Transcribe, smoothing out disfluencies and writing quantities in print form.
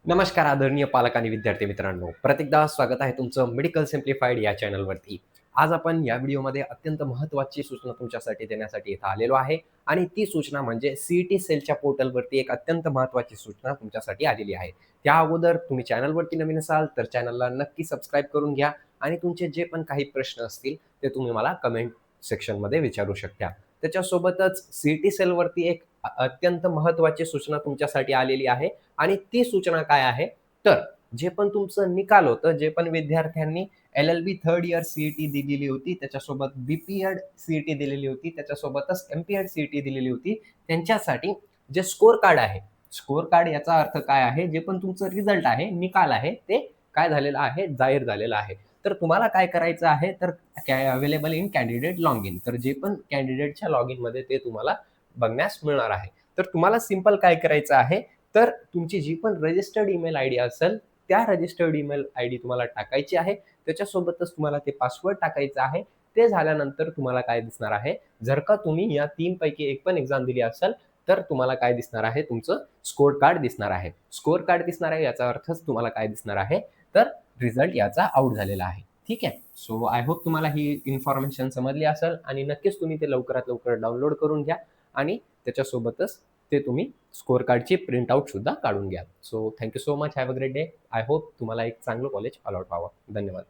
नमस्कार आदरणीय पालक आणि विद्यार्थी मित्रांनो. प्रत्येकदा स्वागत आहे तुमचं मेडिकल सिम्प्लिफाईड या चॅनलवरती. आज आपण या व्हिडिओमध्ये अत्यंत महत्त्वाची सूचना तुमच्यासाठी देण्यासाठी इथं आलेलो आहे आणि ती सूचना म्हणजे सी सेलच्या पोर्टलवरती एक अत्यंत महत्त्वाची सूचना तुमच्यासाठी आलेली आहे. त्या अगोदर तुम्ही चॅनलवरती नवीन असाल तर चॅनलला नक्की सबस्क्राईब करून घ्या आणि तुमचे जे पण काही प्रश्न असतील ते तुम्ही मला कमेंट सेक्शनमध्ये विचारू शकता. त्याच्यासोबतच सेलवरती एक अत्यंत महत्त्वाची सूचना तुमच्यासाठी आलेली आहे आणि ती सूचना काय आहे, तर जे पण तुमचं निकाल होतं, जे पण विद्यार्थ्यांनी एल-एल-बी थर्ड इयर सी-ई-टी दिलेली होती, त्याच्यासोबत बी-पी-एड सी-ई-टी दिलेली होती, त्याच्यासोबतच एम-पी-एड सी-ई-टी दिलेली होती, त्यांच्यासाठी जे स्कोर कार्ड आहे, स्कोर कार्ड याचा अर्थ काय आहे, जे पण तुमचं रिझल्ट आहे, निकाल आहे, ते काय झालेलं आहे, जाहीर झालेलं आहे. तर तुम्हाला काय करायचं आहे, तर अवेलेबल इन कॅन्डिडेट लॉगिन. तर जे पण कॅन्डिडेटच्या लॉगिनमध्ये ते तुम्हाला बघण्यास मिळणार आहे. तर तुम्हाला सिंपल काय करायचं आहे, तर तुमची जी पण रजिस्टर्ड ईमेल आयडी असेल, त्या रजिस्टर्ड ईमेल आयडी तुम्हाला टाकायची आहे. त्याच्यासोबतच तुम्हाला ते पासवर्ड टाकायचं आहे. ते झाल्यानंतर तुम्हाला काय दिसणार आहे, जर का तुम्ही या 3 पैकी एक पण एक्झाम दिली असेल, तर तुम्हाला काय दिसणार आहे, तुमचं स्कोर कार्ड दिसणार आहे. स्कोर कार्ड दिसणार आहे याचा अर्थच तुम्हाला काय दिसणार आहे, तर रिझल्ट याचा आउट झालेला आहे. ठीक आहे. सो आय होप तुम्हाला ही इन्फॉर्मेशन समजली असेल आणि नक्कीच तुम्ही ते लवकरात लवकर डाउनलोड करून घ्या आणि त्याच्यासोबतच ते तुम्ही स्कोर कार्डची प्रिंट आउट सुद्धा काढून घ्या. So thank you so much. Have a great day. I hope तुम्हाला एक चांगलं कॉलेज अलॉट व्हावं. धन्यवाद.